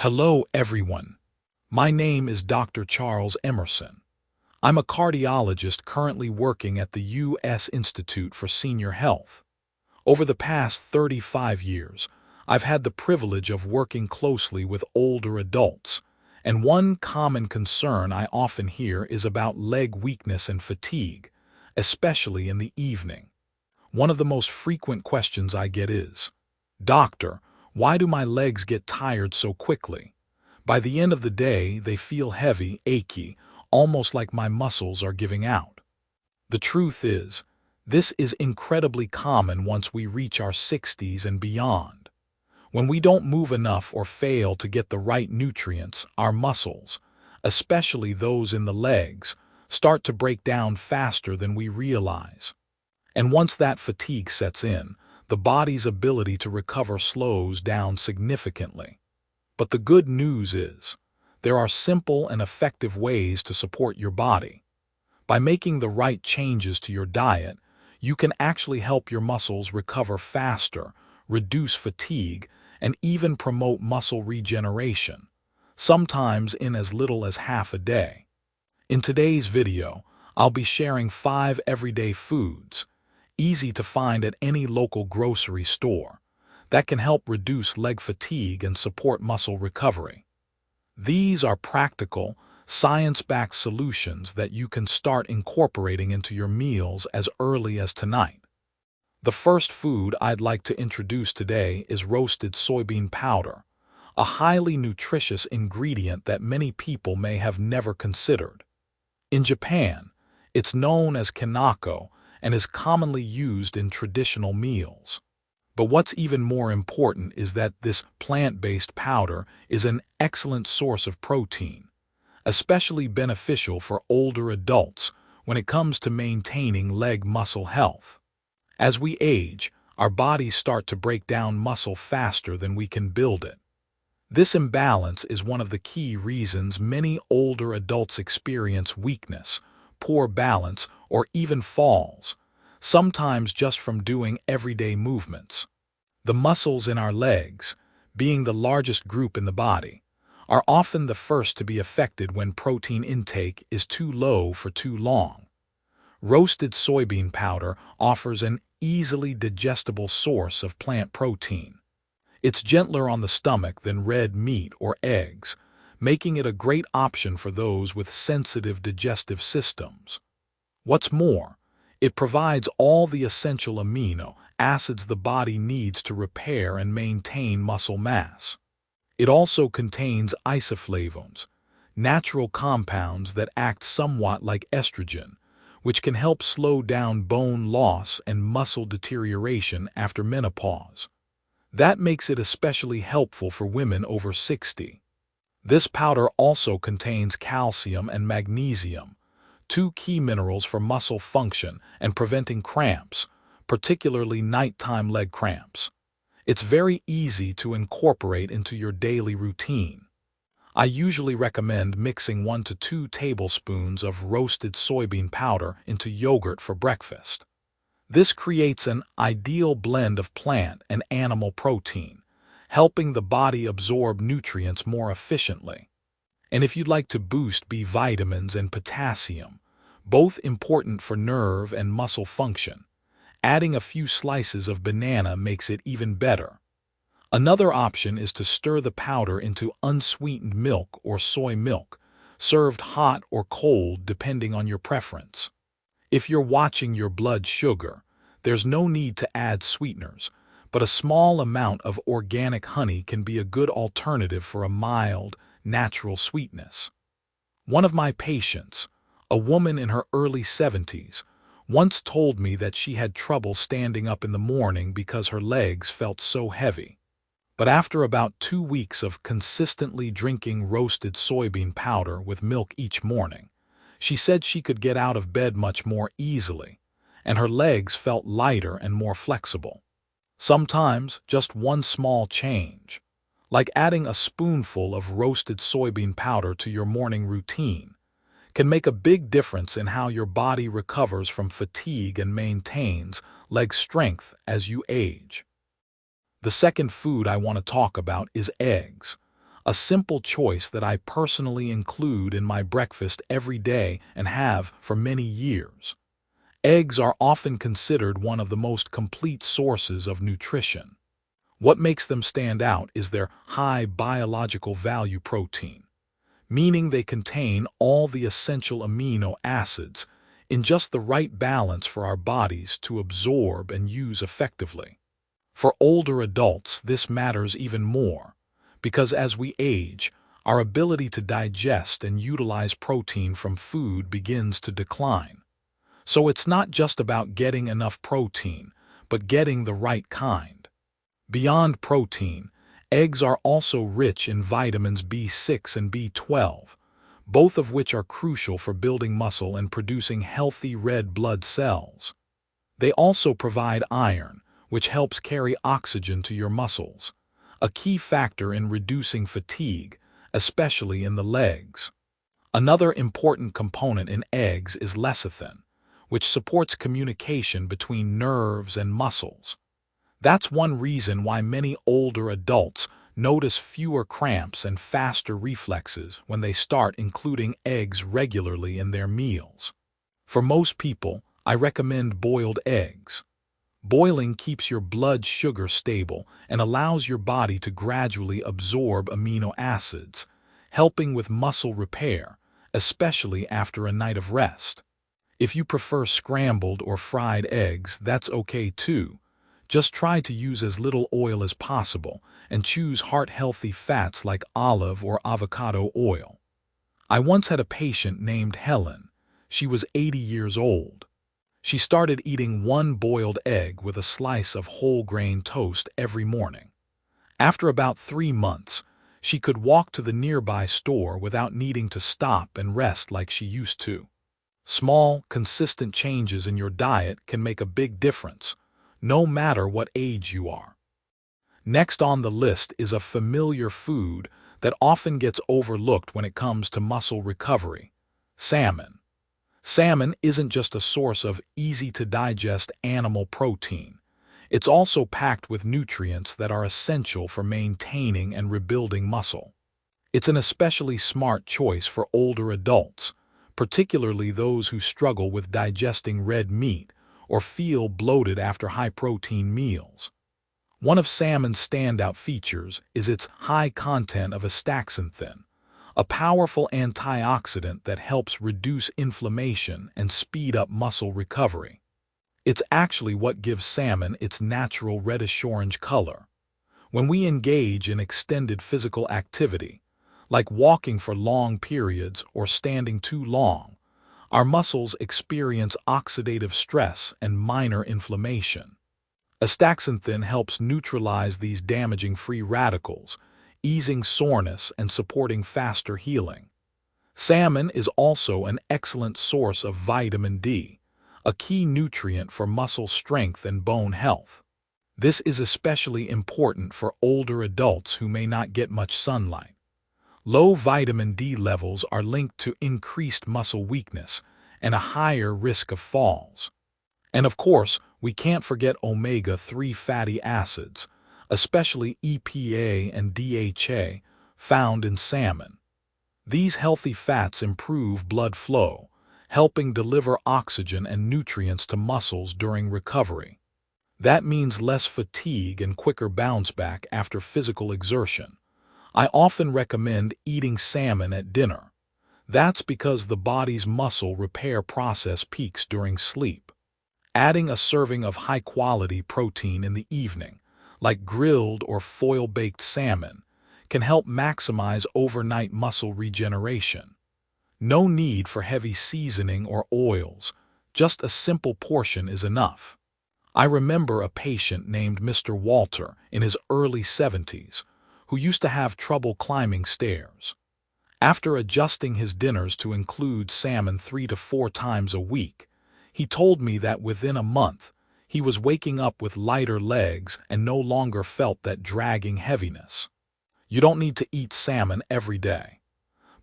Hello, everyone. My name is Dr. Charles Emerson. I'm a cardiologist currently working at the U.S. Institute for Senior Health. Over the past 35 years, I've had the privilege of working closely with older adults, and one common concern I often hear is about leg weakness and fatigue, especially in the evening. One of the most frequent questions I get is, "Doctor, why do my legs get tired so quickly? By the end of the day, they feel heavy, achy, almost like my muscles are giving out." The truth is, this is incredibly common once we reach our 60s and beyond. When we don't move enough or fail to get the right nutrients, our muscles, especially those in the legs, start to break down faster than we realize. And once that fatigue sets in, the body's ability to recover slows down significantly. But the good news is, there are simple and effective ways to support your body. By making the right changes to your diet, you can actually help your muscles recover faster, reduce fatigue, and even promote muscle regeneration, sometimes in as little as half a day. In today's video, I'll be sharing 5 everyday foods, easy to find at any local grocery store, that can help reduce leg fatigue and support muscle recovery. These are practical, science-backed solutions that you can start incorporating into your meals as early as tonight. The first food I'd like to introduce today is roasted soybean powder, a highly nutritious ingredient that many people may have never considered. In Japan, it's known as kanako and is commonly used in traditional meals. But what's even more important is that this plant-based powder is an excellent source of protein, especially beneficial for older adults when it comes to maintaining leg muscle health. As we age, our bodies start to break down muscle faster than we can build it. This imbalance is one of the key reasons many older adults experience weakness, poor balance, or even falls, sometimes just from doing everyday movements. The muscles in our legs, being the largest group in the body, are often the first to be affected when protein intake is too low for too long. Roasted soybean powder offers an easily digestible source of plant protein. It's gentler on the stomach than red meat or eggs, making it a great option for those with sensitive digestive systems. What's more, it provides all the essential amino acids the body needs to repair and maintain muscle mass. It also contains isoflavones, natural compounds that act somewhat like estrogen, which can help slow down bone loss and muscle deterioration after menopause. That makes it especially helpful for women over 60. This powder also contains calcium and magnesium, 2 key minerals for muscle function and preventing cramps, particularly nighttime leg cramps. It's very easy to incorporate into your daily routine. I usually recommend mixing 1 to 2 tablespoons of roasted soybean powder into yogurt for breakfast. This creates an ideal blend of plant and animal protein, helping the body absorb nutrients more efficiently. And if you'd like to boost B vitamins and potassium, both important for nerve and muscle function, adding a few slices of banana makes it even better. Another option is to stir the powder into unsweetened milk or soy milk, served hot or cold depending on your preference. If you're watching your blood sugar, there's no need to add sweeteners, but a small amount of organic honey can be a good alternative for a mild, natural sweetness. One of my patients, a woman in her early 70s, once told me that she had trouble standing up in the morning because her legs felt so heavy. But after about 2 weeks of consistently drinking roasted soybean powder with milk each morning, she said she could get out of bed much more easily, and her legs felt lighter and more flexible. Sometimes just one small change, like adding a spoonful of roasted soybean powder to your morning routine, can make a big difference in how your body recovers from fatigue and maintains leg strength as you age. The second food I want to talk about is eggs, a simple choice that I personally include in my breakfast every day and have for many years. Eggs are often considered one of the most complete sources of nutrition. What makes them stand out is their high biological value protein, meaning they contain all the essential amino acids in just the right balance for our bodies to absorb and use effectively. For older adults, this matters even more, because as we age, our ability to digest and utilize protein from food begins to decline. So it's not just about getting enough protein, but getting the right kind. Beyond protein, eggs are also rich in vitamins B6 and B12, both of which are crucial for building muscle and producing healthy red blood cells. They also provide iron, which helps carry oxygen to your muscles, a key factor in reducing fatigue, especially in the legs. Another important component in eggs is lecithin, which supports communication between nerves and muscles. That's one reason why many older adults notice fewer cramps and faster reflexes when they start including eggs regularly in their meals. For most people, I recommend boiled eggs. Boiling keeps your blood sugar stable and allows your body to gradually absorb amino acids, helping with muscle repair, especially after a night of rest. If you prefer scrambled or fried eggs, that's okay too. Just try to use as little oil as possible and choose heart-healthy fats like olive or avocado oil. I once had a patient named Helen. She was 80 years old. She started eating one boiled egg with a slice of whole grain toast every morning. After about 3 months, she could walk to the nearby store without needing to stop and rest like she used to. Small, consistent changes in your diet can make a big difference, no matter what age you are. Next on the list is a familiar food that often gets overlooked when it comes to muscle recovery: salmon. Salmon isn't just a source of easy-to-digest animal protein. It's also packed with nutrients that are essential for maintaining and rebuilding muscle. It's an especially smart choice for older adults, particularly those who struggle with digesting red meat or feel bloated after high-protein meals. One of salmon's standout features is its high content of astaxanthin, a powerful antioxidant that helps reduce inflammation and speed up muscle recovery. It's actually what gives salmon its natural reddish-orange color. When we engage in extended physical activity, like walking for long periods or standing too long, our muscles experience oxidative stress and minor inflammation. Astaxanthin helps neutralize these damaging free radicals, easing soreness and supporting faster healing. Salmon is also an excellent source of vitamin D, a key nutrient for muscle strength and bone health. This is especially important for older adults who may not get much sunlight. Low vitamin D levels are linked to increased muscle weakness and a higher risk of falls. And of course, we can't forget omega-3 fatty acids, especially EPA and DHA, found in salmon. These healthy fats improve blood flow, helping deliver oxygen and nutrients to muscles during recovery. That means less fatigue and quicker bounce back after physical exertion. I often recommend eating salmon at dinner. That's because the body's muscle repair process peaks during sleep. Adding a serving of high-quality protein in the evening, like grilled or foil-baked salmon, can help maximize overnight muscle regeneration. No need for heavy seasoning or oils, just a simple portion is enough. I remember a patient named Mr. Walter in his early 70s who used to have trouble climbing stairs. After adjusting his dinners to include salmon 3 to 4 times a week, he told me that within a month, he was waking up with lighter legs and no longer felt that dragging heaviness. You don't need to eat salmon every day,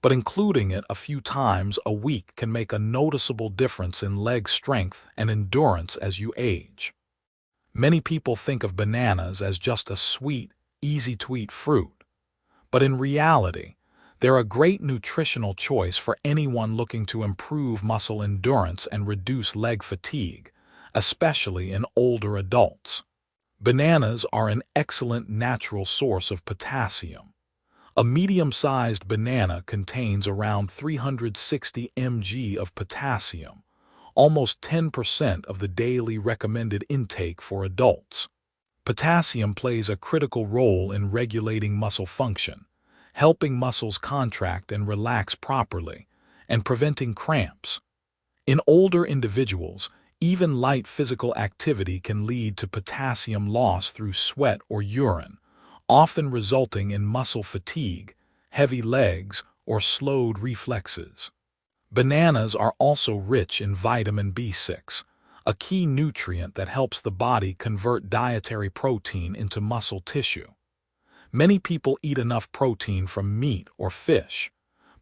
but including it a few times a week can make a noticeable difference in leg strength and endurance as you age. Many people think of bananas as just a sweet, easy-to-eat fruit, but in reality, they're a great nutritional choice for anyone looking to improve muscle endurance and reduce leg fatigue, especially in older adults. Bananas are an excellent natural source of potassium. A medium-sized banana contains around 360 mg of potassium, almost 10% of the daily recommended intake for adults. Potassium plays a critical role in regulating muscle function, helping muscles contract and relax properly, and preventing cramps. In older individuals, even light physical activity can lead to potassium loss through sweat or urine, often resulting in muscle fatigue, heavy legs, or slowed reflexes. Bananas are also rich in vitamin B6, a key nutrient that helps the body convert dietary protein into muscle tissue. Many people eat enough protein from meat or fish,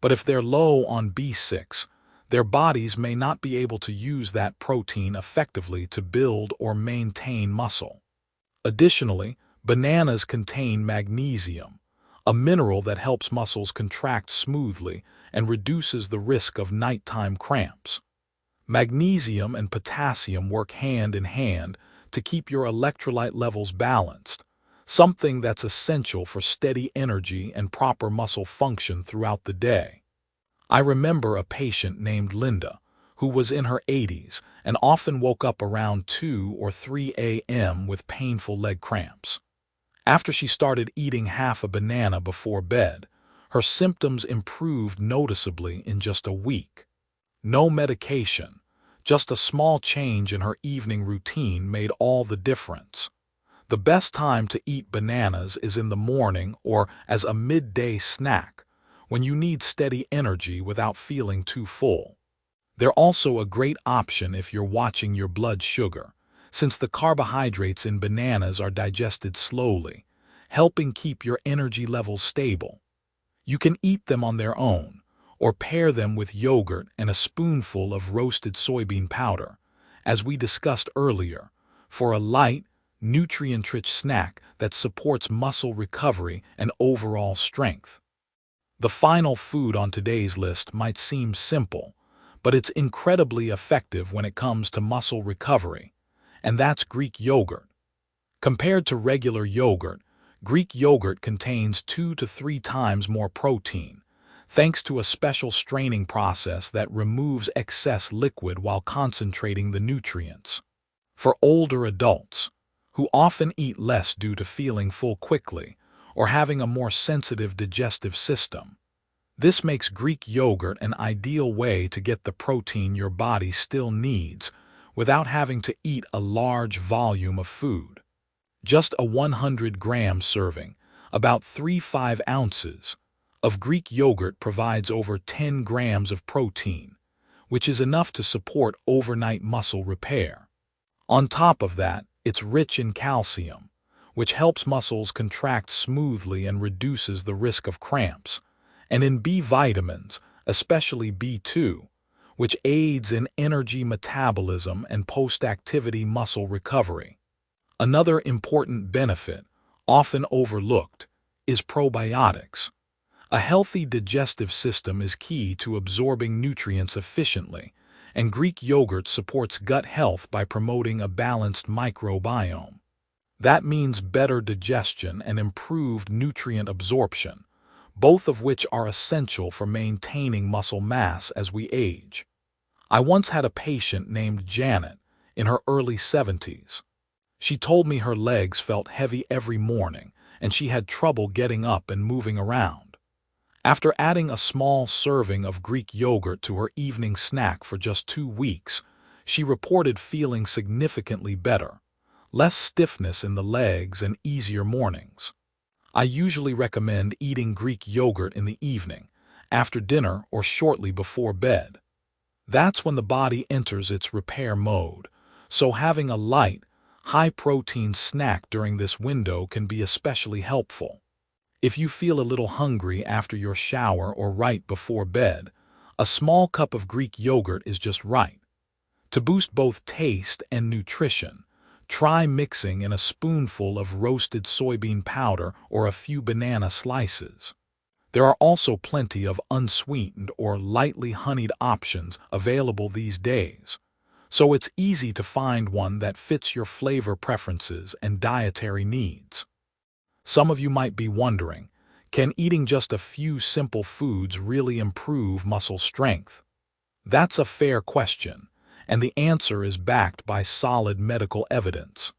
but if they're low on B6, their bodies may not be able to use that protein effectively to build or maintain muscle. Additionally, bananas contain magnesium, a mineral that helps muscles contract smoothly and reduces the risk of nighttime cramps. Magnesium and potassium work hand in hand to keep your electrolyte levels balanced, something that's essential for steady energy and proper muscle function throughout the day. I remember a patient named Linda, who was in her 80s and often woke up around 2 or 3 a.m. with painful leg cramps. After she started eating half a banana before bed, her symptoms improved noticeably in just a week. No medication, just a small change in her evening routine made all the difference. The best time to eat bananas is in the morning or as a midday snack, when you need steady energy without feeling too full. They're also a great option if you're watching your blood sugar, since the carbohydrates in bananas are digested slowly, helping keep your energy levels stable. You can eat them on their own, or pair them with yogurt and a spoonful of roasted soybean powder, as we discussed earlier, for a light, nutrient-rich snack that supports muscle recovery and overall strength. The final food on today's list might seem simple, but it's incredibly effective when it comes to muscle recovery, and that's Greek yogurt. Compared to regular yogurt, Greek yogurt contains 2 to 3 times more protein, thanks to a special straining process that removes excess liquid while concentrating the nutrients. For older adults, who often eat less due to feeling full quickly or having a more sensitive digestive system, this makes Greek yogurt an ideal way to get the protein your body still needs without having to eat a large volume of food. Just a 100-gram serving, about 3–5 ounces, of Greek yogurt provides over 10 grams of protein, which is enough to support overnight muscle repair. On top of that, it's rich in calcium, which helps muscles contract smoothly and reduces the risk of cramps, and in B vitamins, especially B2, which aids in energy metabolism and post-activity muscle recovery. Another important benefit, often overlooked, is probiotics. A healthy digestive system is key to absorbing nutrients efficiently, and Greek yogurt supports gut health by promoting a balanced microbiome. That means better digestion and improved nutrient absorption, both of which are essential for maintaining muscle mass as we age. I once had a patient named Janet in her early 70s. She told me her legs felt heavy every morning and she had trouble getting up and moving around. After adding a small serving of Greek yogurt to her evening snack for just 2 weeks, she reported feeling significantly better, less stiffness in the legs and easier mornings. I usually recommend eating Greek yogurt in the evening, after dinner or shortly before bed. That's when the body enters its repair mode, so having a light, high-protein snack during this window can be especially helpful. If you feel a little hungry after your shower or right before bed, a small cup of Greek yogurt is just right. To boost both taste and nutrition, try mixing in a spoonful of roasted soybean powder or a few banana slices. There are also plenty of unsweetened or lightly honeyed options available these days, so it's easy to find one that fits your flavor preferences and dietary needs. Some of you might be wondering, can eating just a few simple foods really improve muscle strength? That's a fair question, and the answer is backed by solid medical evidence.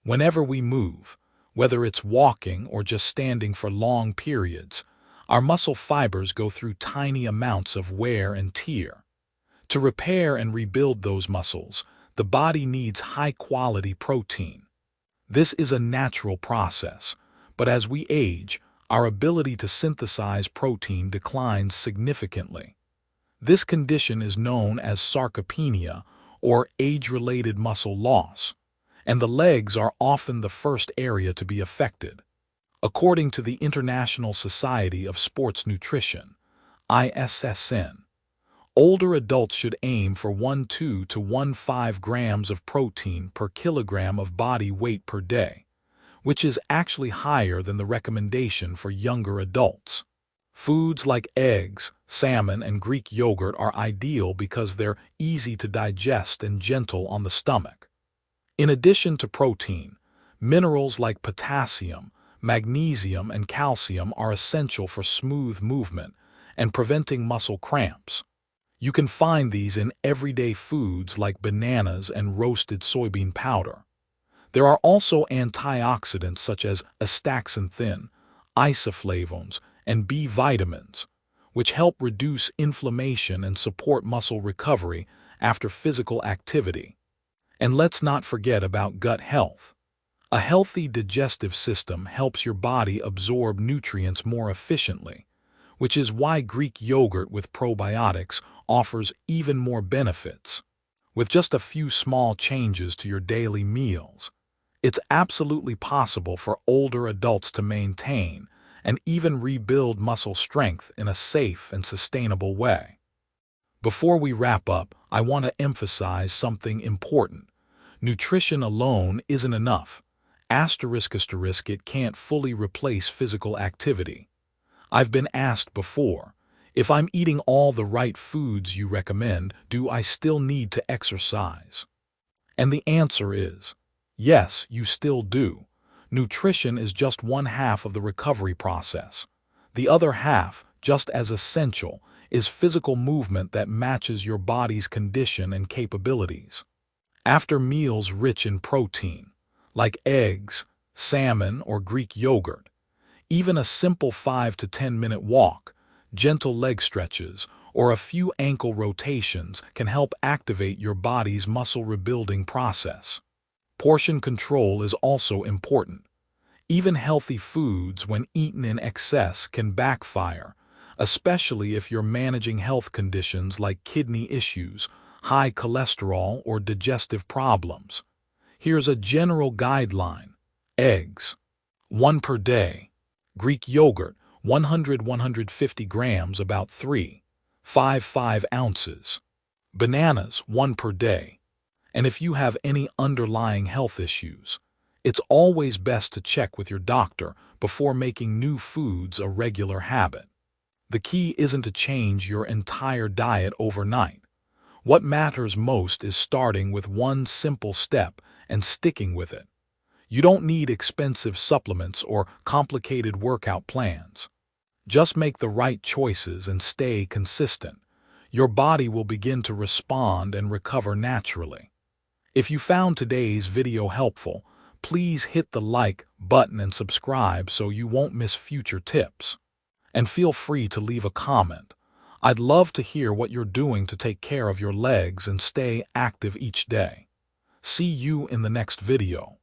Whenever we move, whether it's walking or just standing for long periods, our muscle fibers go through tiny amounts of wear and tear. To repair and rebuild those muscles, the body needs high-quality protein. This is a natural process, but as we age, our ability to synthesize protein declines significantly. This condition is known as sarcopenia, or age-related muscle loss, and the legs are often the first area to be affected. According to the International Society of Sports Nutrition, ISSN, older adults should aim for 12 to 15 grams of protein per kilogram of body weight per day, which is actually higher than the recommendation for younger adults. Foods like eggs, salmon, and Greek yogurt are ideal because they're easy to digest and gentle on the stomach. In addition to protein, minerals like potassium, magnesium, and calcium are essential for smooth movement and preventing muscle cramps. You can find these in everyday foods like bananas and roasted soybean powder. There are also antioxidants such as astaxanthin, isoflavones, and B vitamins, which help reduce inflammation and support muscle recovery after physical activity. And let's not forget about gut health. A healthy digestive system helps your body absorb nutrients more efficiently, which is why Greek yogurt with probiotics offers even more benefits. With just a few small changes to your daily meals, it's absolutely possible for older adults to maintain and even rebuild muscle strength in a safe and sustainable way. Before we wrap up, I want to emphasize something important. Nutrition alone isn't enough. It can't fully replace physical activity. I've been asked before, if I'm eating all the right foods you recommend, do I still need to exercise? And the answer is, yes, you still do. Nutrition is just one half of the recovery process. The other half, just as essential, is physical movement that matches your body's condition and capabilities. After meals rich in protein, like eggs, salmon, or Greek yogurt, even a simple 5 to 10-minute walk, gentle leg stretches, or a few ankle rotations can help activate your body's muscle rebuilding process. Portion control is also important. Even healthy foods, when eaten in excess, can backfire, especially if you're managing health conditions like kidney issues, high cholesterol, or digestive problems. Here's a general guideline. Eggs, 1 per day. Greek yogurt, 100-150 grams, about 3.55 ounces. Bananas, 1 per day. And if you have any underlying health issues, it's always best to check with your doctor before making new foods a regular habit. The key isn't to change your entire diet overnight. What matters most is starting with one simple step and sticking with it. You don't need expensive supplements or complicated workout plans. Just make the right choices and stay consistent. Your body will begin to respond and recover naturally. If you found today's video helpful, please hit the like button and subscribe so you won't miss future tips. And feel free to leave a comment. I'd love to hear what you're doing to take care of your legs and stay active each day. See you in the next video.